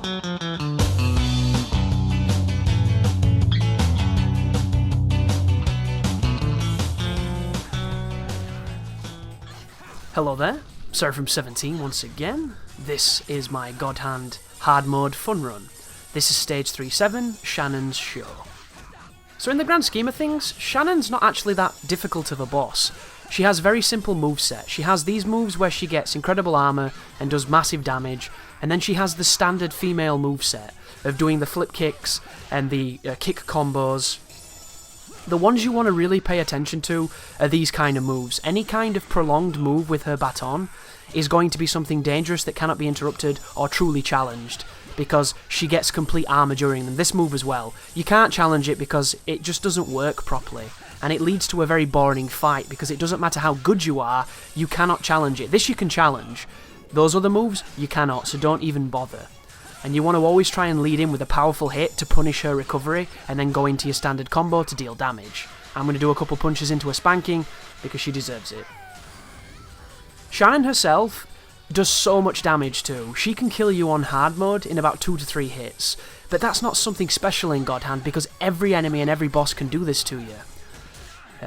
Hello there, Sarah from 17 once again. This is my God Hand hard mode fun run. This is stage 3-7, Shannon's show. So in the grand scheme of things, Shannon's not actually that difficult of a boss. She has very simple moveset. She has these moves where she gets incredible armor and does massive damage, and then she has the standard female moveset of doing the flip kicks and the kick combos. The ones you want to really pay attention to are these kind of moves. Any kind of prolonged move with her baton is going to be something dangerous that cannot be interrupted or truly challenged, because she gets complete armor during them. This move as well. You can't challenge it because it just doesn't work properly, and it leads to a very boring fight because it doesn't matter how good you are, you cannot challenge it. This you can challenge. Those other moves, you cannot, so don't even bother. And you want to always try and lead in with a powerful hit to punish her recovery, and then go into your standard combo to deal damage. I'm going to do a couple punches into a spanking, because she deserves it. Shannon herself does so much damage too. She can kill you on hard mode in about 2 to 3 hits, but that's not something special in God Hand, because every enemy and every boss can do this to you.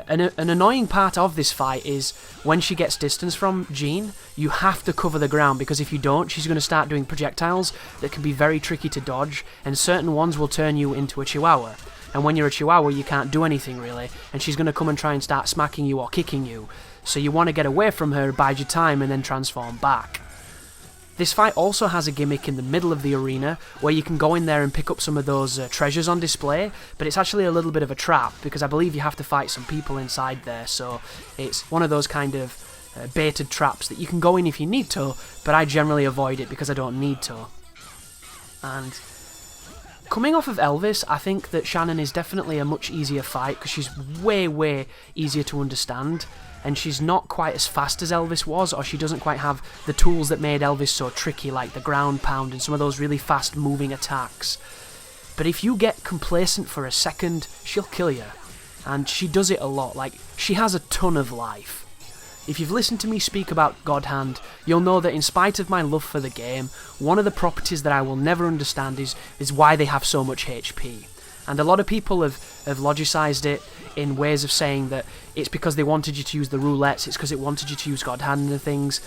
An annoying part of this fight is when she gets distance from Jean, you have to cover the ground, because if you don't, she's going to start doing projectiles that can be very tricky to dodge, and certain ones will turn you into a chihuahua. And when you're a chihuahua, you can't do anything really, and she's going to come and try and start smacking you or kicking you. So you want to get away from her, bide your time, and then transform back. This fight also has a gimmick in the middle of the arena where you can go in there and pick up some of those treasures on display, but it's actually a little bit of a trap because I believe you have to fight some people inside there, so it's one of those kind of baited traps that you can go in if you need to, but I generally avoid it because I don't need to. And coming off of Elvis, I think that Shannon is definitely a much easier fight because she's way easier to understand. And she's not quite as fast as Elvis was, or she doesn't quite have the tools that made Elvis so tricky, like the ground pound and some of those really fast moving attacks. But if you get complacent for a second, she'll kill you. And she does it a lot, like, she has a ton of life. If you've listened to me speak about God Hand, you'll know that in spite of my love for the game, one of the properties that I will never understand is why they have so much HP. And a lot of people have logicized it in ways of saying that it's because they wanted you to use the roulettes, it's because it wanted you to use God Hand and things.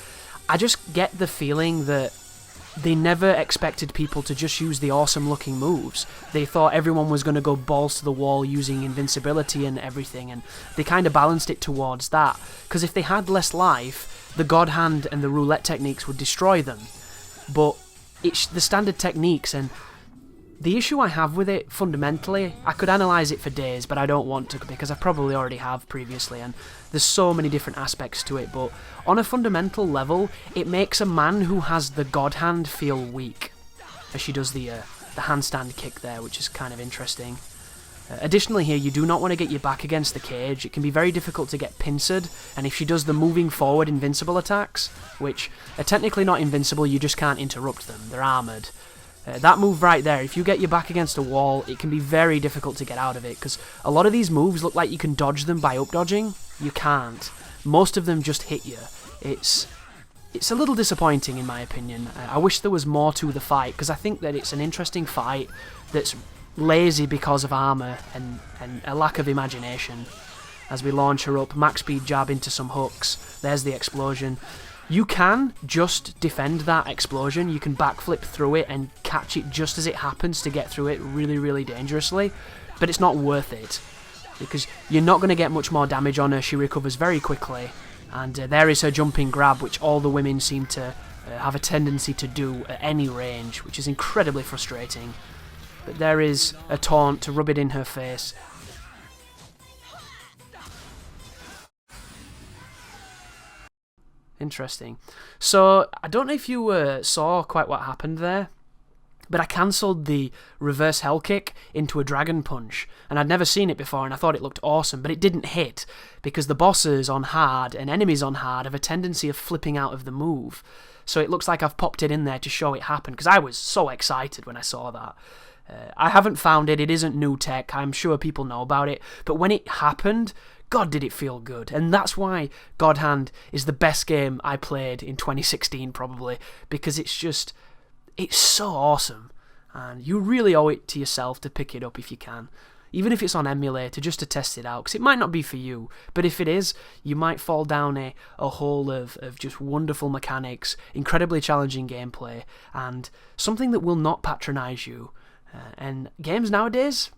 I just get the feeling that they never expected people to just use the awesome looking moves. They thought everyone was going to go balls to the wall using invincibility and everything, and they kind of balanced it towards that. Because if they had less life, the God Hand and the roulette techniques would destroy them. But it's the standard techniques, and the issue I have with it, fundamentally, I could analyse it for days, but I don't want to because I probably already have previously, and there's so many different aspects to it, but on a fundamental level, it makes a man who has the God Hand feel weak, as she does the handstand kick there, which is kind of interesting. Additionally here, you do not want to get your back against the cage. It can be very difficult to get pincered, and if she does the moving forward invincible attacks, which are technically not invincible, you just can't interrupt them, they're armoured. That move right there, if you get your back against a wall, it can be very difficult to get out of it, because a lot of these moves look like you can dodge them by up-dodging. You can't. Most of them just hit you. It's a little disappointing in my opinion. I wish there was more to the fight, because I think that it's an interesting fight that's lazy because of armour and a lack of imagination. As we launch her up, max speed jab into some hooks, there's the explosion. You can just defend that explosion, you can backflip through it and catch it just as it happens to get through it really dangerously, but it's not worth it, because you're not going to get much more damage on her. She recovers very quickly, and there is her jumping grab, which all the women seem to have a tendency to do at any range, which is incredibly frustrating. But there is a taunt to rub it in her face. Interesting. So, I don't know if you saw quite what happened there, but I cancelled the reverse hell kick into a dragon punch, and I'd never seen it before, and I thought it looked awesome, but it didn't hit, because the bosses on hard and enemies on hard have a tendency of flipping out of the move. So it looks like I've popped it in there to show it happen, because I was so excited when I saw that. I haven't found it isn't new tech, I'm sure people know about it, but when it happened, God, did it feel good. And that's why God Hand is the best game I played in 2016, probably, because it's so awesome. and you really owe it to yourself to pick it up if you can. Even if it's on emulator, just to test it out, because it might not be for you, but if it is, you might fall down a hole of just wonderful mechanics, incredibly challenging gameplay, and something that will not patronise you. And games nowadays,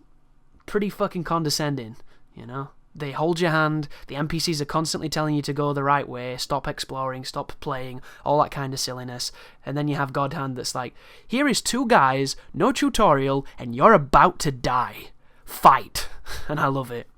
pretty fucking condescending, you know? They hold your hand, the NPCs are constantly telling you to go the right way, stop exploring, stop playing, all that kind of silliness. And then you have God Hand that's like, here is 2 guys, no tutorial, and you're about to die. Fight. And I love it.